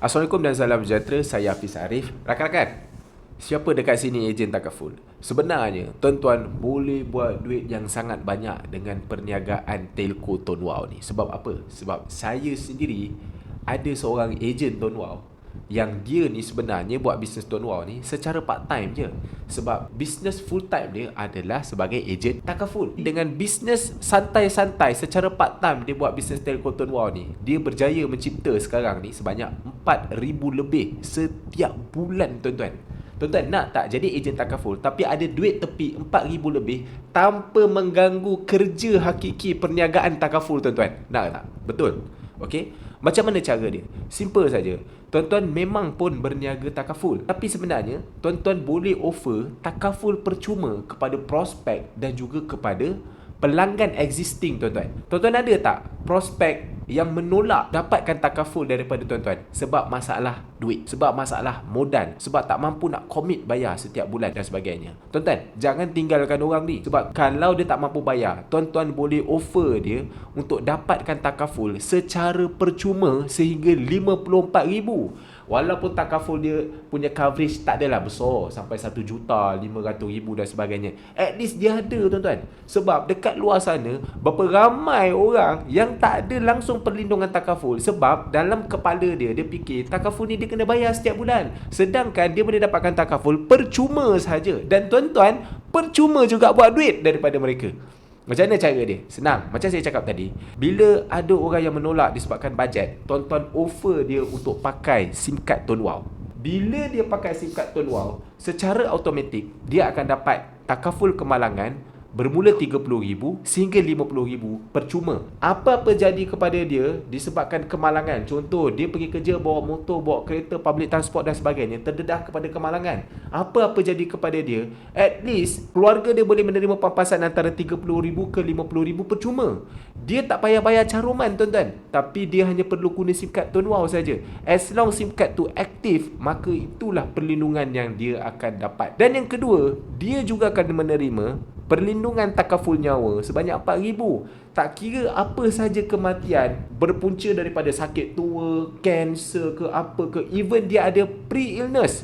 Assalamualaikum dan salam sejahtera. Saya Hafiz Arif. Rakan-rakan, siapa dekat sini ejen takaful? Sebenarnya, tuan-tuan boleh buat duit yang sangat banyak dengan perniagaan telco Tuan Wow ni. Sebab apa? Sebab saya sendiri ada seorang ejen Tuan Wow yang dia ni sebenarnya buat bisnes Tuan Wow ni secara part time je. Sebab bisnes full time dia adalah sebagai ejen takaful. Dengan bisnes santai-santai secara part time dia buat bisnes telco Tuan Wow ni, dia berjaya mencipta sekarang ni sebanyak 4,000 lebih setiap bulan tuan-tuan. Tuan-tuan nak tak jadi ejen takaful tapi ada duit tepi 4,000 lebih tanpa mengganggu kerja hakiki perniagaan takaful tuan-tuan? Nak tak? Betul? Okey. Macam mana cara dia? Simple saja. Tuan-tuan memang pun berniaga takaful, tapi sebenarnya tuan-tuan boleh offer takaful percuma kepada prospek dan juga kepada pelanggan existing tuan-tuan. Tuan-tuan ada tak prospek yang menolak dapatkan takaful daripada tuan-tuan sebab masalah duit, sebab masalah modal, sebab tak mampu nak komit bayar setiap bulan dan sebagainya? Tuan-tuan, jangan tinggalkan orang ni. Sebab kalau dia tak mampu bayar, tuan-tuan boleh offer dia untuk dapatkan takaful secara percuma sehingga 54,000. Walaupun takaful dia punya coverage tak adalah besar sampai 1,500,000 dan sebagainya, at least dia ada tuan-tuan. Sebab dekat luar sana berapa ramai orang yang tak ada langsung perlindungan takaful. Sebab dalam kepala dia, dia fikir takaful ni dia kena bayar setiap bulan, sedangkan dia boleh dapatkan takaful percuma saja. Dan tuan-tuan percuma juga buat duit daripada mereka. Macam mana cara dia? Senang. Macam saya cakap tadi, bila ada orang yang menolak disebabkan bajet, tuan-tuan offer dia untuk pakai SIM card Tuan Wow. Bila dia pakai SIM card Tuan Wow, secara automatik dia akan dapat takaful kemalangan bermula 30,000 sehingga 50,000 percuma. Apa-apa jadi kepada dia disebabkan kemalangan, contoh dia pergi kerja bawa motor, bawa kereta, public transport dan sebagainya, terdedah kepada kemalangan, apa-apa jadi kepada dia, at least keluarga dia boleh menerima pampasan antara 30,000 ke 50,000 percuma. Dia tak payah bayar caruman tuan-tuan, tapi dia hanya perlu guna SIM card Tuan Wow saja. As long SIM card tu aktif, maka itulah perlindungan yang dia akan dapat. Dan yang kedua, dia juga akan menerima perlindungan takaful nyawa sebanyak 4,000. Tak kira apa saja kematian berpunca daripada sakit tua, kanser ke apa ke, even dia ada pre-illness,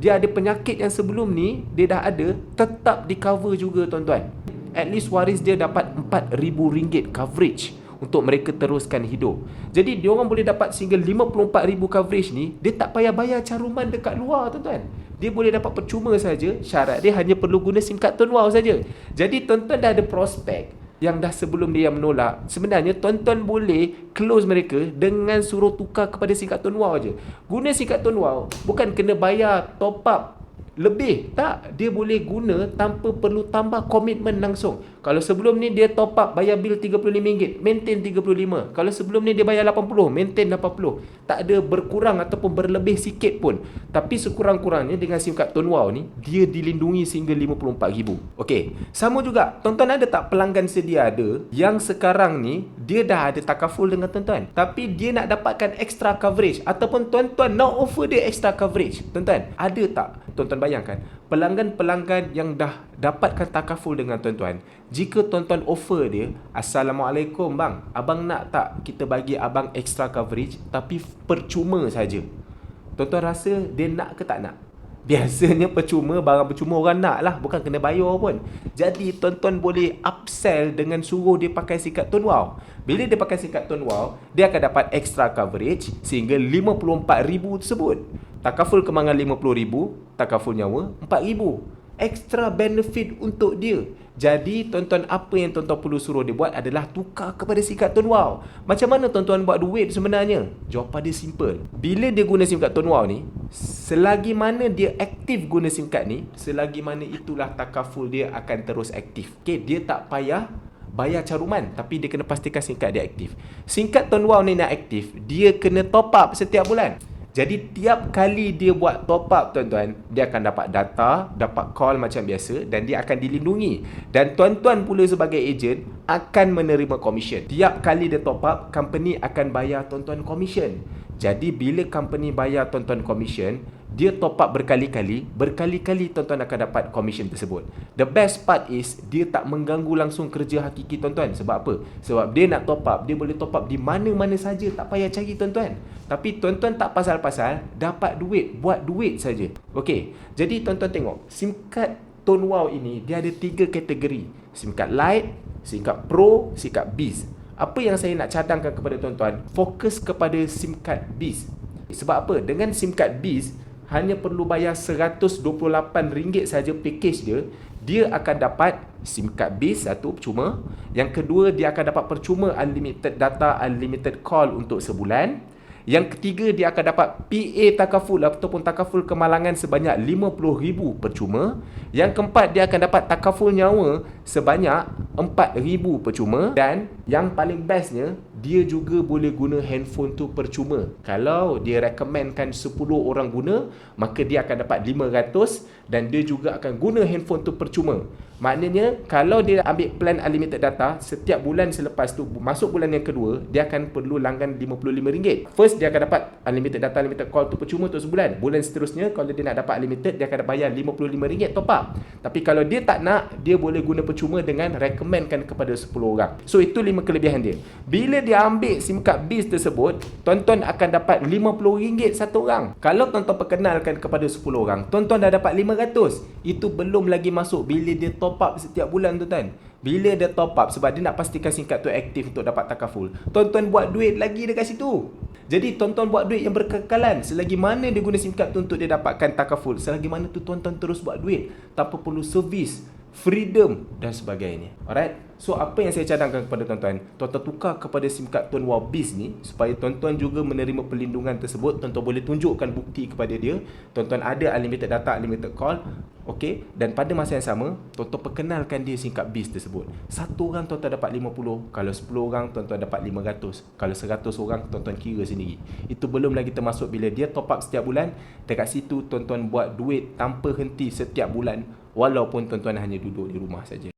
dia ada penyakit yang sebelum ni dia dah ada, tetap di cover juga tuan-tuan. At least waris dia dapat RM4,000 coverage untuk mereka teruskan hidup. Jadi dia orang boleh dapat sehingga 54,000 coverage ni, dia tak payah bayar caruman dekat luar tuan-tuan. Dia boleh dapat percuma saja, syarat dia hanya perlu guna SIM card Tuan Wow saja. Jadi tuan-tuan dah ada prospek yang dah sebelum dia yang menolak. Sebenarnya tuan-tuan boleh close mereka dengan suruh tukar kepada SIM card Tuan Wow je. Guna SIM card Tuan Wow, bukan kena bayar top up lebih, tak, dia boleh guna tanpa perlu tambah komitmen langsung. Kalau sebelum ni dia top up bayar bil RM35, maintain 35. Kalau sebelum ni dia bayar 80, maintain 80. Tak ada berkurang ataupun berlebih sikit pun. Tapi sekurang-kurangnya dengan SIM card Tuan Wow ni, dia dilindungi sehingga 54,000. Okey, sama juga, tuan-tuan ada tak pelanggan sedia ada yang sekarang ni dia dah ada takaful dengan tuan-tuan, tapi dia nak dapatkan extra coverage, ataupun tuan-tuan nak offer dia extra coverage? Tuan-tuan, ada tak? Tuan-tuan bayangkan, pelanggan-pelanggan yang dah dapatkan takaful dengan tuan-tuan, jika tuan-tuan offer dia, Assalamualaikum bang, abang nak tak kita bagi abang extra coverage tapi percuma saja? Tuan-tuan rasa dia nak ke tak nak? Biasanya percuma, barang percuma orang nak lah, bukan kena bayar pun. Jadi tuan-tuan boleh upsell dengan suruh dia pakai SIM card Tuan Wow. Bila dia pakai SIM card Tuan Wow, dia akan dapat extra coverage sehingga 54,000 tersebut. Takaful kemangan 50,000, takaful nyawa 4,000. Extra benefit untuk dia. Jadi tuan-tuan, apa yang tuan-tuan perlu suruh dia buat adalah tukar kepada SIM card Tuan Wow. Macam mana tuan-tuan buat duit sebenarnya? Jawapan dia simple. Bila dia guna SIM card Tuan Wow ni, selagi mana dia aktif guna SIM card ni, selagi mana itulah takaful dia akan terus aktif. Okay, dia tak payah bayar caruman, tapi dia kena pastikan SIM card dia aktif. SIM card Tuan Wow ni nak aktif, dia kena top up setiap bulan. Jadi tiap kali dia buat top up tuan-tuan, dia akan dapat data, dapat call macam biasa, dan dia akan dilindungi. Dan tuan-tuan pula sebagai ejen akan menerima komisen. Tiap kali dia top up, company akan bayar tuan-tuan komisen. Jadi bila company bayar tuan-tuan komisen, dia top up berkali-kali tuan-tuan akan dapat commission tersebut. The best part is dia tak mengganggu langsung kerja hakiki tuan-tuan. Sebab apa? Sebab dia nak top up, dia boleh top up di mana-mana saja, tak payah cari tuan-tuan. Tapi tuan-tuan tak pasal-pasal, dapat duit, buat duit saja. Okey, jadi tuan-tuan tengok, SIM card Tone Wow ini dia ada 3 kategori. SIM card Lite, SIM card Pro, SIM card Biz. Apa yang saya nak cadangkan kepada tuan-tuan, fokus kepada SIM card Biz. Sebab apa? Dengan SIM card Biz hanya perlu bayar RM128 saja package dia akan dapat SIM card Biz satu percuma. Yang kedua, dia akan dapat percuma unlimited data, unlimited call untuk sebulan. Yang ketiga, dia akan dapat PA takaful ataupun takaful kemalangan sebanyak RM50,000 percuma. Yang keempat, dia akan dapat takaful nyawa sebanyak RM4,000 percuma. Dan yang paling bestnya, dia juga boleh guna handphone tu percuma. Kalau dia recommendkan 10 orang guna, maka dia akan dapat RM500 dan dia juga akan guna handphone tu percuma. Maknanya, kalau dia ambil plan unlimited data, setiap bulan selepas tu, masuk bulan yang kedua, dia akan perlu langgan RM55. First, dia akan dapat unlimited data, unlimited call tu percuma untuk sebulan. Bulan seterusnya, kalau dia nak dapat unlimited, dia akan bayar RM55 top up. Tapi kalau dia tak nak, dia boleh guna percuma dengan recommendkan kepada 10 orang. So, itu 5 kelebihan dia. Bila dia ambil SIM card Biz tersebut, tuan-tuan akan dapat RM50 satu orang. Kalau tuan-tuan perkenalkan kepada 10 orang, tuan-tuan dah dapat RM500. Itu belum lagi masuk bila dia top up setiap bulan tuan-tuan. Bila dia top up, sebab dia nak pastikan SIM card tu aktif untuk dapat takaful, tuan-tuan buat duit lagi dekat situ. Jadi tuan-tuan buat duit yang berkekalan. Selagi mana dia guna SIM card tu untuk dia dapatkan takaful, selagi mana tu tuan-tuan terus buat duit tanpa perlu servis, freedom dan sebagainya. Alright? So, apa yang saya cadangkan kepada tuan-tuan, tuan-tuan tukar kepada SIM card Tone Wow Biz ni, supaya tuan-tuan juga menerima perlindungan tersebut. Tuan-tuan boleh tunjukkan bukti kepada dia, tuan-tuan ada unlimited data, unlimited call. Okey, dan pada masa yang sama, tuan-tuan perkenalkan dia SIM card Biz tersebut. Satu orang tuan-tuan dapat 50, kalau 10 orang tuan-tuan dapat 500, kalau 100 orang tuan-tuan kira sendiri. Itu belum lagi termasuk bila dia top up setiap bulan. Dekat situ tuan-tuan buat duit tanpa henti setiap bulan, walaupun tuan-tuan hanya duduk di rumah saja.